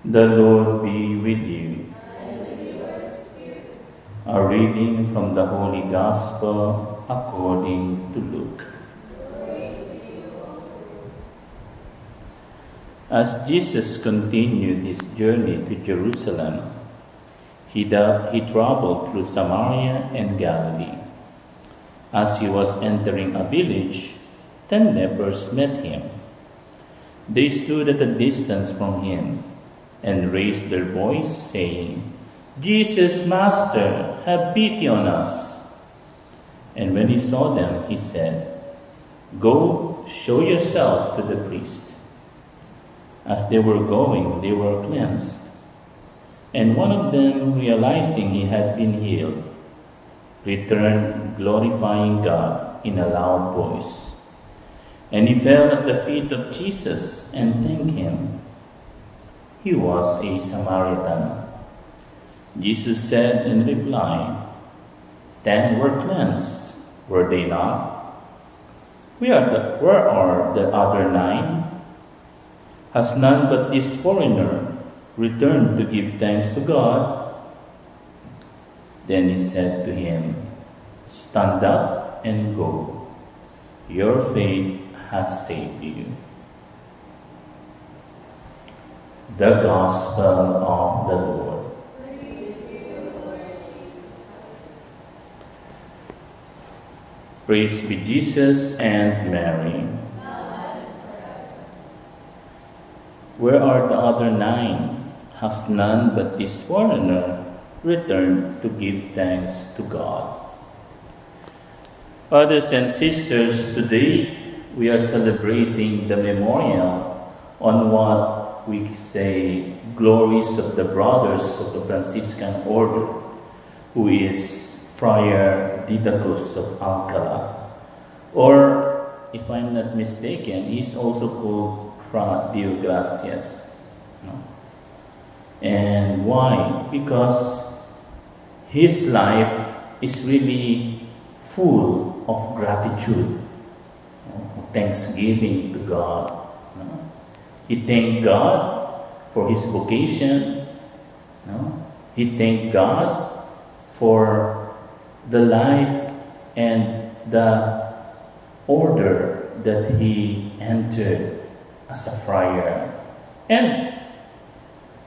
The Lord be with you. And with your spirit. A reading from the Holy Gospel according to Luke. Glory to you, O Lord. As Jesus continued his journey to Jerusalem, he traveled through Samaria and Galilee. As he was entering a village, 10 lepers met him. They stood at a distance from him and raised their voice, saying, "Jesus, Master, have pity on us." And when he saw them, he said, "Go, show yourselves to the priest." As they were going, they were cleansed. And one of them, realizing he had been healed, returned glorifying God in a loud voice. And he fell at the feet of Jesus and thanked him. He was a Samaritan. Jesus said in reply, 10 were cleansed, were they not? Where are the other 9? Has none but this foreigner returned to give thanks to God? Then he said to him, "Stand up and go. Your faith has saved you." The Gospel of the Lord. Praise to you, Lord Jesus. Praise be Jesus and Mary. Where are the other 9? Has none but this foreigner returned to give thanks to God? Brothers and sisters, today we are celebrating the memorial on what we say glories of the brothers of the Franciscan order, who is Friar Didacus of Alcala. Or, if I'm not mistaken, he's also called Fra Dio Gracias. No? And why? Because his life is really full of gratitude, thanksgiving to God. He thanked God for his vocation. He thanked God for the life and the order that he entered as a friar. And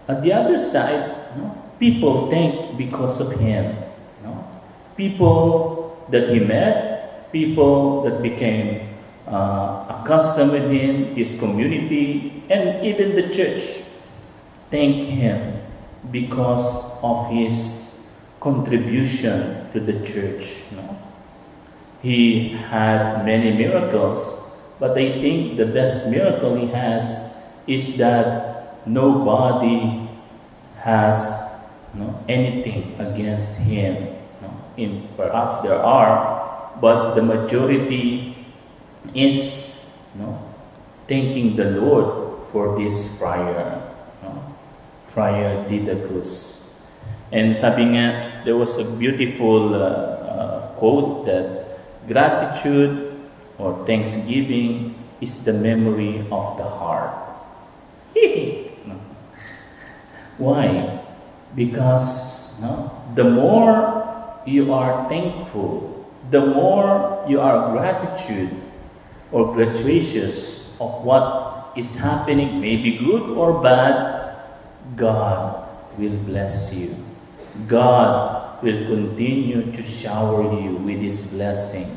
at the other side, people thank because of him. People that he met, people that became accustomed with him, his community, and even the church thank him because of his contribution to the church. He had many miracles, but I think the best miracle he has is that nobody has anything against him. Perhaps there are, but the majority is thanking the Lord for this friar, Friar Didacus. And sabi nga, there was a beautiful quote that gratitude or thanksgiving is the memory of the heart. Why? Because the more you are thankful, the more you are gratitude or gratuitous of what is happening, maybe good or bad, God will bless you. God will continue to shower you with His blessing.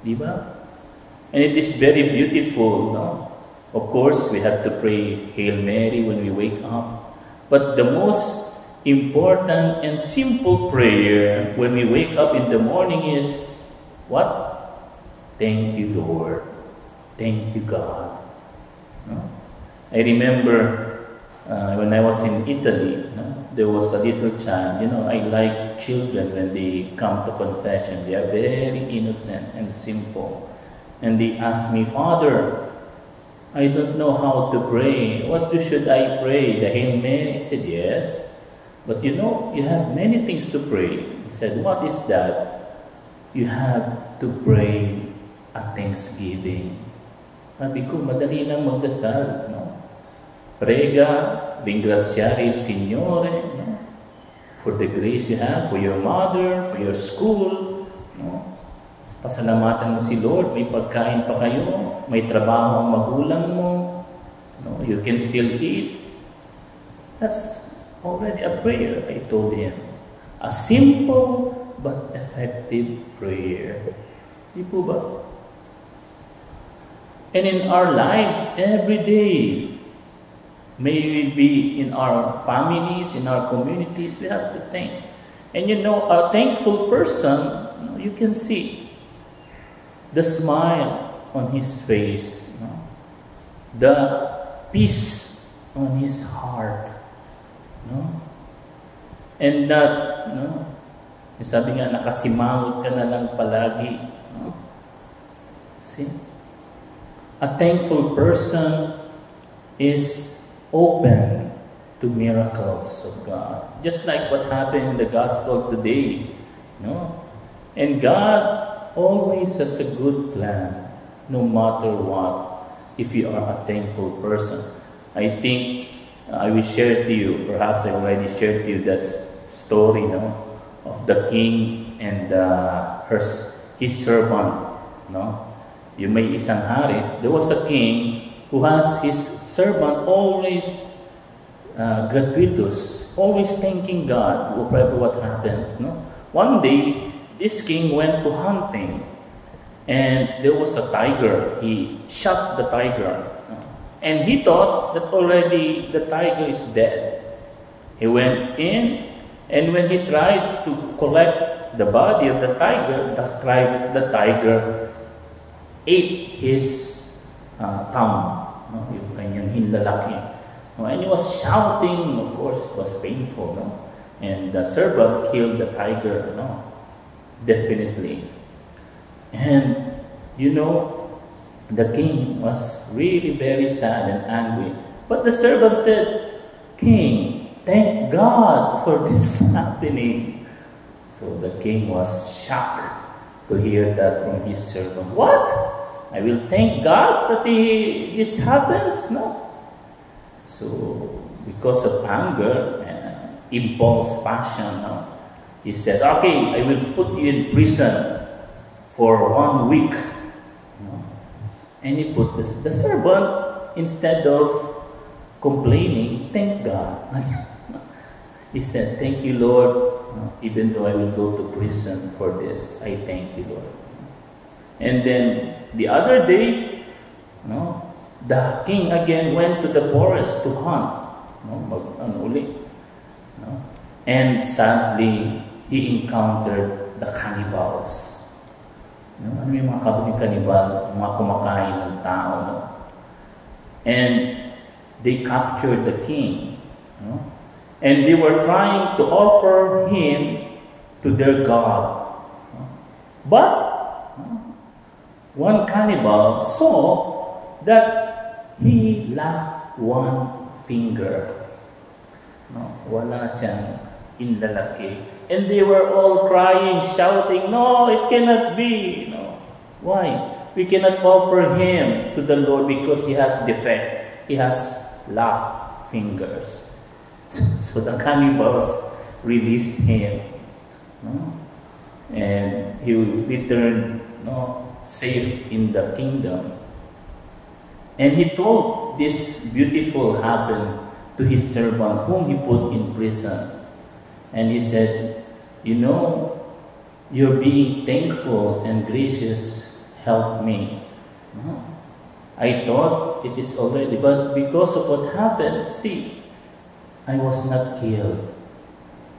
Diba? And it is very beautiful. Of course, we have to pray Hail Mary when we wake up. But the most important and simple prayer when we wake up in the morning is what? Thank you, Lord. Thank you, God. I remember when I was in Italy, there was a little child. I like children when they come to confession. They are very innocent and simple. And they asked me, "Father, I don't know how to pray. What should I pray? The Hail Mary?" I said, "Yes. But you have many things to pray." He said, "What is that?" "You have to pray a thanksgiving." Sabi ko, madali lang magdasal, Prega, ringraziare il Signore, no? For the grace you have, for your mother, for your school. No? Pasalamatan mo si Lord, may pagkain pa kayo, may trabaho ang magulang mo, no? You can still eat. That's already a prayer, I told him. A simple but effective prayer. Di po ba? And in our lives, every day, may we be in our families, in our communities, we have to thank. And you know, a thankful person, you can see the smile on his face, the peace on his heart. No? And that, sabi nga, nakasimangot ka na lang palagi. No? See? A thankful person is open to miracles of God. Just like what happened in the gospel today. No? And God always has a good plan, no matter what, if you are a thankful person. I think I will share to you, perhaps I already shared to you that story, no, of the king and his servant. No? Yung may isang hari, there was a king who has his servant always gratuitous, always thanking God whatever what happens. No? One day, this king went to hunting, and there was a tiger. He shot the tiger, and he thought that already the tiger is dead. He went in, and when he tried to collect the body of the tiger ate his tongue, yung kanyang hinlalaki. And he was shouting. Of course, it was painful. No? And the servant killed the tiger. No? Definitely. And you know, the king was really very sad and angry. But the servant said, "King, thank God for this happening." So the king was shocked to hear that from his servant. What? I will thank God that this happens? No. So because of anger, impulse, passion, no? He said, "Okay, I will put you in prison for 1 week." No? And he put the servant, instead of complaining, thank God. He said, "Thank you, Lord. Even though I will go to prison for this, I thank you, Lord." And then the other day, the king again went to the forest to hunt. And sadly, he encountered the cannibals. Ano yung mga cannibal, mga kumakain ng tao. No? And they captured the king. And they were trying to offer him to their god. But one cannibal saw that he lacked one finger. Wala siyang inlalaki. And they were all crying, shouting, "No, it cannot be." No. Why? We cannot offer him to the Lord because he has defect. He has lacked fingers. So the cannibals released him. And he returned safe in the kingdom. And he told this beautiful happened to his servant whom he put in prison. And he said, "You're being thankful and gracious helped me. I thought it is already, but because of what happened, see, I was not killed."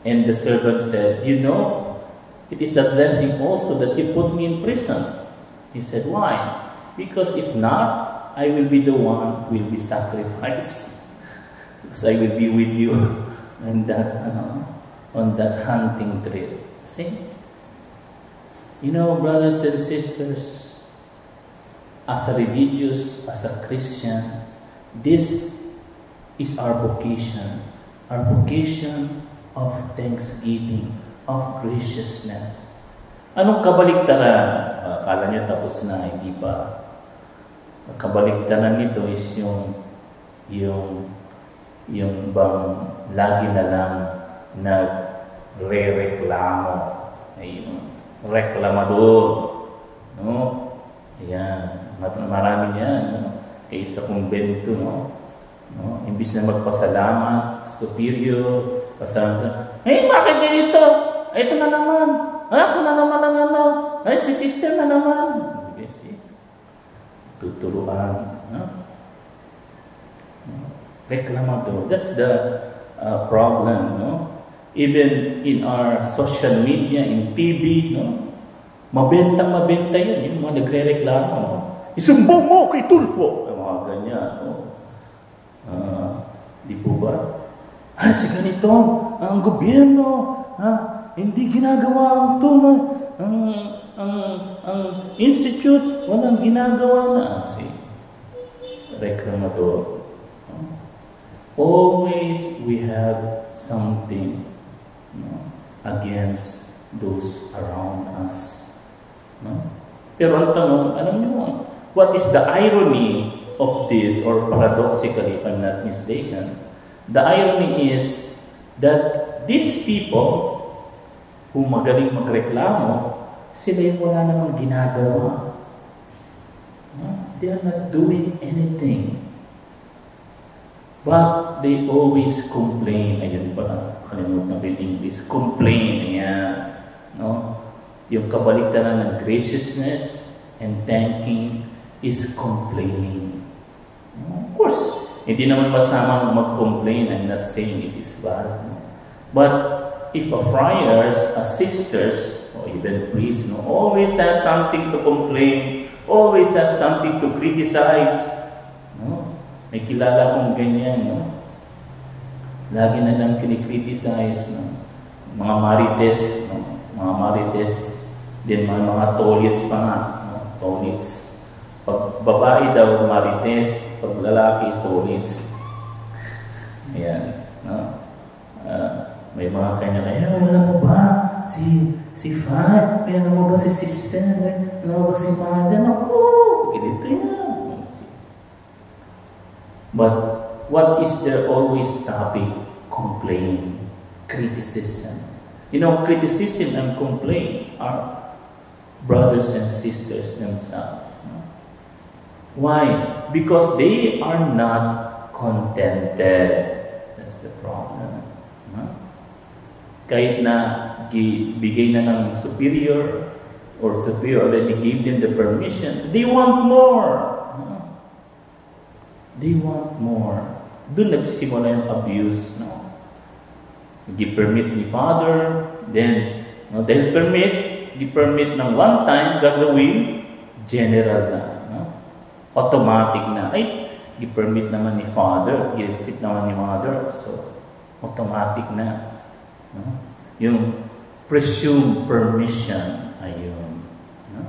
And the servant said, "It is a blessing also that you put me in prison." He said, "Why? Because if not, I will be the one who will be sacrificed. Because I will be with you on that hunting trip." See? Brothers and sisters, as a religious, as a Christian, this is our vocation. Our vocation of thanksgiving, of graciousness. Anong kabaligtaran? Akala niyo tapos na, hindi pa. Kabaligtaran nito is yung Yung bang lagi na lang nagre-reklamo. Ayun, reklamador. No? Ayan, marami yan. No? Kaya sa kumbento, no? No? Imbis na magpasalamat sa superior, pasalamat, bakit ganito? Ito na naman. Ako na naman ang ano. Ay, si sister na naman. Okay, tuturuan. No? Reklamador. That's the problem, no? Even in our social media, in TV, no? Mabenta yun, yung mga nagre-reklamo, no? Isumbong mo kay Tulfo! Mga ganyan, no? Di po ba? Si ganito, ang gobyerno, hindi ginagawa ang tunay, ang institute, walang ginagawa na. Reklamador. Always we have something, no, against those around us. No? Pero ang tanong, alam niyo, what is the irony of this, or paradoxically, if I'm not mistaken? The irony is that these people who magaling magreklamo, sila yung wala namang ginagawa. No? They are not doing anything. But they always complain. Ayun pala, kalimutan ko yung English. Complain, ayan. No? Yung kabaliktaran ng graciousness and thanking is complaining. No? Of course, hindi naman masamang mag-complain. I'm not saying it is bad. No? But if a friars, a sisters, or even priests, no, always has something to complain, always has something to criticize, no? May kilala kong ganyan, no? Lagi na lang kinikriticize, no? Mga marites, no? Mga marites, din mga tolits pa nga, no? Tolits. Pag babae daw marites, pag lalaki tolits. Ayan, no? May mga kanya-kanya, alam mo ba, si Fat, alam mo ba si Sister, alam mo ba si Mother, ako, ganito yan. But what is there always topic? Complaint, criticism. You know, criticism and complaint are brothers and sisters themselves. No? Why? Because they are not contented. That's the problem. No? Kahit na bigay na ng superior, or superior already gave them the permission, they want more. They want more. Doon nagsisimula yung abuse, no? Gi-permit ni Father, then, no, dahil gi-permit ng one time, gagawin, general na, no? Automatic na. Ay, gi-permit naman ni Father, gi-fit naman ni Mother, so, automatic na. No? Yung presumed permission, ayun. No?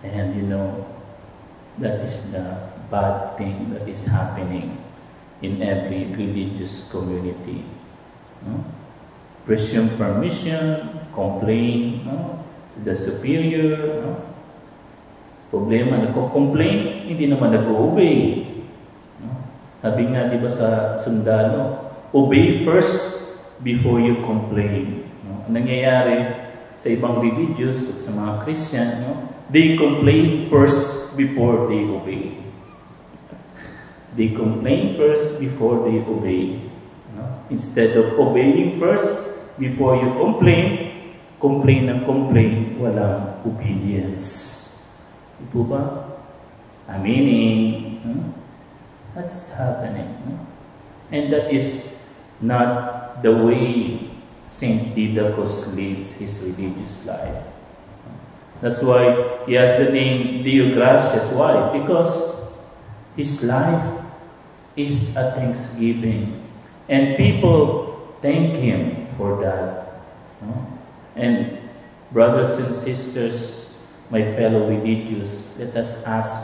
And you know, that is the bad thing that is happening in every religious community. No? Presume permission, complain, no? The superior. No? Problema, nagko-complain, hindi naman nag-obey. No? Sabi nga, di ba sa sundalo, obey first before you complain. No? Nangyayari sa ibang religious, sa mga Christian, no? They complain first before they obey. They complain first before they obey. No? Instead of obeying first before you complain, complain ng complain, walang obedience. Ito ba? Meaning, that's happening. And that is not the way Saint Didacus lives his religious life. That's why he has the name Deogracias. Why? Because his life is a thanksgiving. And people thank him for that. No? And brothers and sisters, my fellow religious, let us ask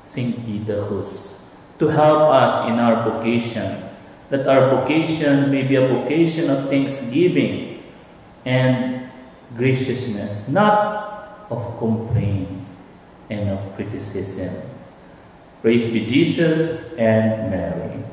Saint Didacus to help us in our vocation, that our vocation may be a vocation of thanksgiving and graciousness, not of complaint and of criticism. Praise be Jesus and Mary.